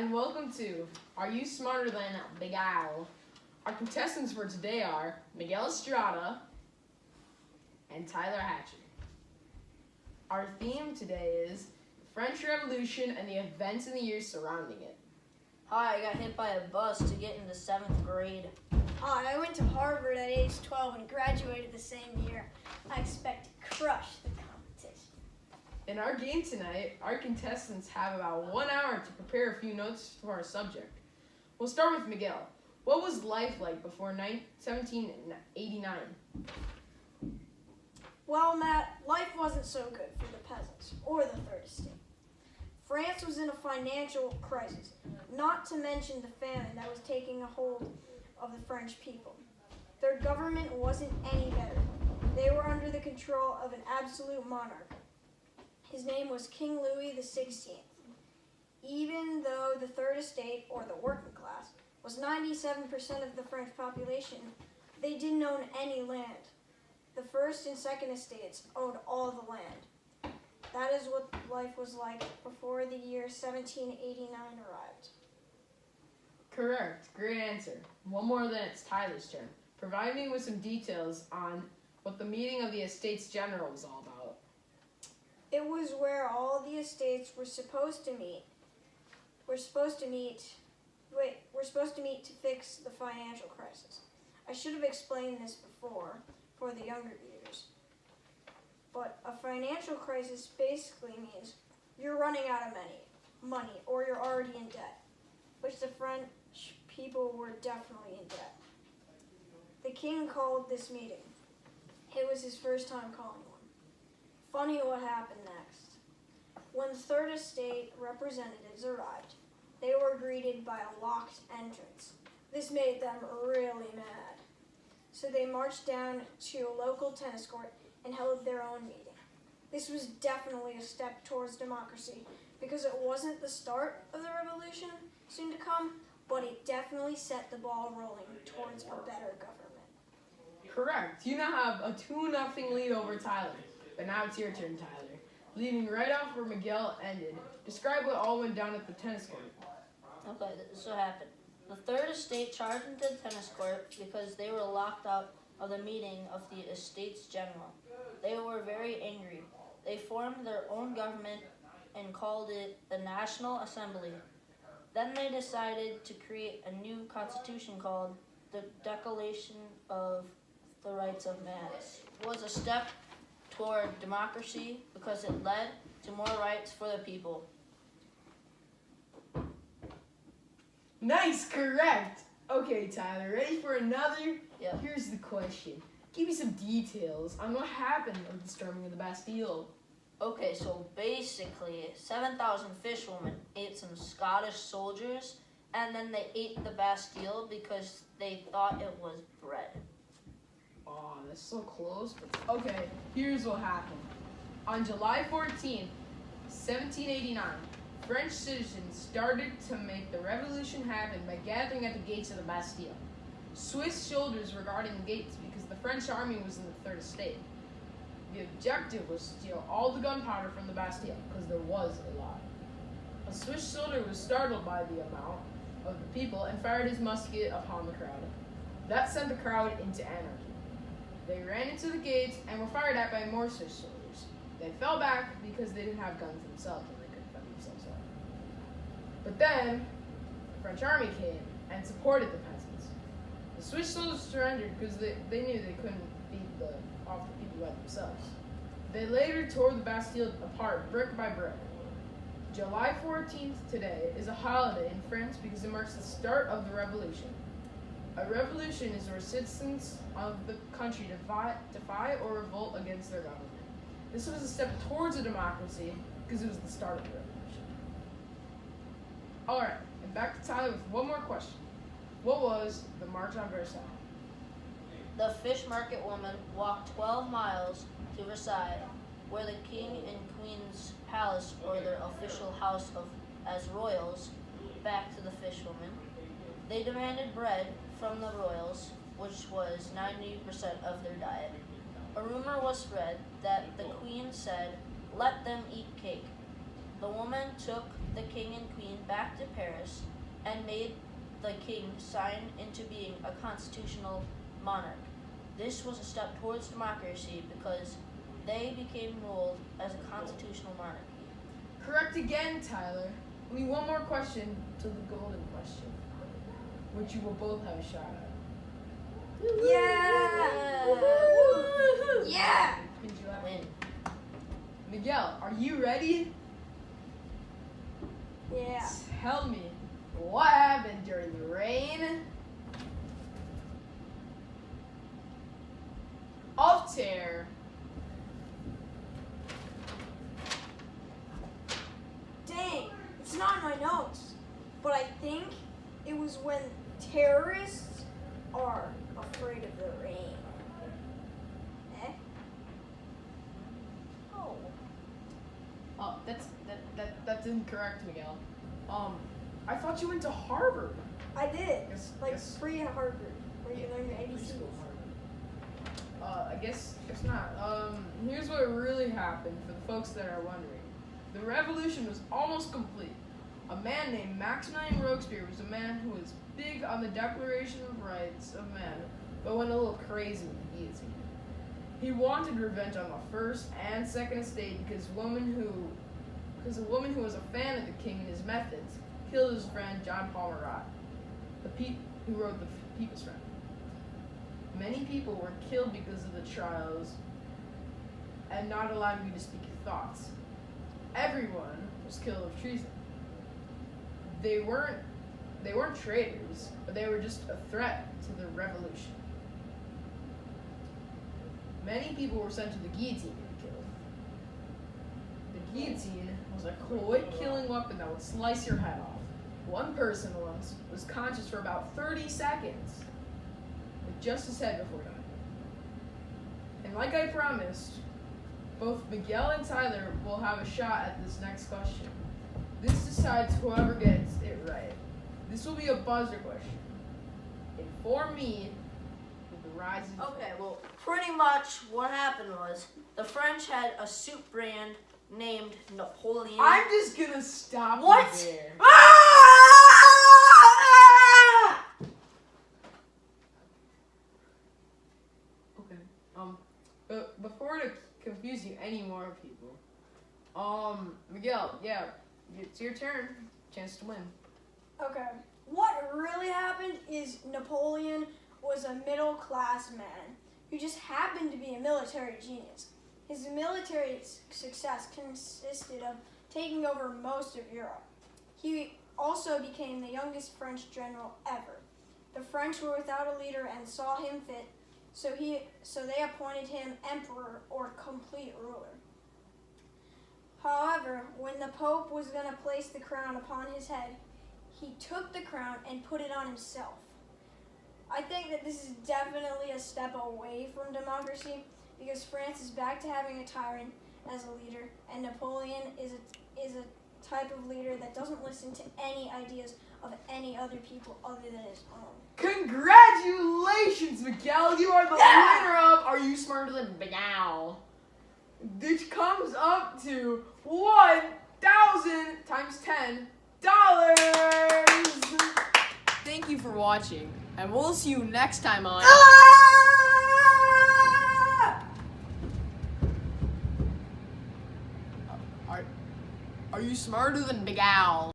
and welcome to Are You Smarter Than a Big Owl? Our contestants for today are Miguel Estrada and Tyler Hatcher. Our theme today is the French Revolution and the events in the years surrounding it. Hi, I got hit by a bus to get into 7th grade. Hi, I went to Harvard at age 12 and graduated the same year. I expect to crush the competition. In our game tonight, our contestants have about 1 hour to prepare a few notes for our subject. We'll start with Miguel. What was life like before 1789? Well, Matt, life wasn't so good for the peasants or the Third Estate. France was in a financial crisis, not to mention the famine that was taking a hold of the French people. Their government wasn't any better. They were under the control of an absolute monarch. His name was King Louis XVI. Even though the Third Estate, or the working class, was 97% of the French population, they didn't own any land. The First and Second Estates owned all the land. That is what life was like before the year 1789 arrived. Correct. Great answer. One more, then it's Tyler's turn. Provide me with some details on what the meeting of the Estates General was all about. It was where all the estates were supposed to meet. We're supposed to meet to fix the financial crisis. I should have explained this before for the younger viewers. But a financial crisis basically means you're running out of money, or you're already in debt, which the French people were definitely in debt. The king called this meeting. It was his first time calling one. Funny what happened next. When the Third Estate representatives arrived, they were greeted by a locked entrance. This made them really mad. So they marched down to a local tennis court and held their own meeting. This was definitely a step towards democracy because it wasn't the start of the revolution soon to come, but it definitely set the ball rolling towards a better government. Correct. You now have a 2-0 lead over Tyler. But now it's your turn, Tyler. Leading right off where Miguel ended, describe what all went down at the tennis court. Okay, this is what happened. The Third Estate charged into the tennis court because they were locked out of the meeting of the Estates General. They were very angry. They formed their own government and called it the National Assembly. Then they decided to create a new constitution called the Declaration of the Rights of Man. It was a step toward democracy because it led to more rights for the people. Nice, correct. Okay, Tyler, ready for another? Yep. Here's the question. Give me some details on what happened with the storming of the Bastille. Okay, so basically, 7,000 fishwomen ate some Scottish soldiers, and then they ate the Bastille because they thought it was bread. Oh, that's so close. But okay, here's what happened. On July 14th, 1789, French citizens started to make the revolution happen by gathering at the gates of the Bastille. Swiss soldiers were guarding the gates because the French army was in the Third Estate. The objective was to steal all the gunpowder from the Bastille, because there was a lot. A Swiss soldier was startled by the amount of the people and fired his musket upon the crowd. That sent the crowd into anarchy. They ran into the gates and were fired at by more Swiss soldiers. They fell back because they didn't have guns themselves and they couldn't defend themselves well. But then, the French army came and supported the peasants. The Swiss soldiers surrendered because they knew they couldn't beat off the people by themselves. They later tore the Bastille apart brick by brick. July 14th today is a holiday in France because it marks the start of the revolution. A revolution is where citizens of the country defy or revolt against their government. This was a step towards a democracy because it was the start of the revolution. Alright, and back to Tyler with one more question. What was the March on Versailles? The fish market woman walked 12 miles to Versailles, where the king and queen's palace, or their official house as royals, back to the fishwoman. They demanded bread from the royals, which was 90% of their diet. A rumor was spread that the queen said, "Let them eat cake." the woman took the king and queen back to Paris and made the king sign into being a constitutional monarch. This was a step towards democracy because they became ruled as a constitutional monarchy. Correct again, Tyler. Only one more question to the golden question, which you will both have a shot at. Yeah! Yeah! Good job. Win. Miguel, are you ready? Yeah. Tell me, what happened during the reign of terror? Dang, it's not in my notes. But I think it was when terrorists are afraid of the rain. Eh? Oh. Oh, that's incorrect, Miguel. I thought you went to Harvard. I did. Like Guess- pre-Harvard, where you learn your ABCs. Preschool Harvard. I guess not. Here's what really happened for the folks that are wondering. The revolution was almost complete. A man named Maximilian Robespierre was a man who was big on the Declaration of Rights of Man, but went a little crazy with the guillotine. He wanted revenge on the First and Second Estate because a woman who was a fan of the king and his methods killed his friend John Palmer Rott, who wrote the People's Friend. Many people were killed because of the trials and not allowing you to speak your thoughts. Everyone was killed of treason. They weren't traitors, but they were just a threat to the revolution. Many people were sent to the guillotine to be killed. The guillotine was a quick killing weapon that would slice your head off. One person once was conscious for about 30 seconds with just his head before dying. And like I promised, both Miguel and Tyler will have a shot at this next question. This decides whoever gets it right. This will be a buzzer question. Inform me with the rise of... Okay, well, pretty much what happened was the French had a soup brand named Napoleon. I'm just gonna stop What? you there. Okay. Before to confuse you any more people, Miguel, yeah, it's your turn. Chance to win. Okay. What really happened is Napoleon was a middle-class man who just happened to be a military genius. His military success consisted of taking over most of Europe. He also became the youngest French general ever. The French were without a leader and saw him fit, so they appointed him emperor or complete ruler. However, when the Pope was going to place the crown upon his head, he took the crown and put it on himself. I think that this is definitely a step away from democracy because France is back to having a tyrant as a leader, and Napoleon is a type of leader that doesn't listen to any ideas of any other people other than his own. Congratulations, Miguel! You are the winner of Are You Smarter Than Miguel? Which comes up to 1,000 times $10. Thank you for watching, and we'll see you next time on. Are you smarter than Miguel?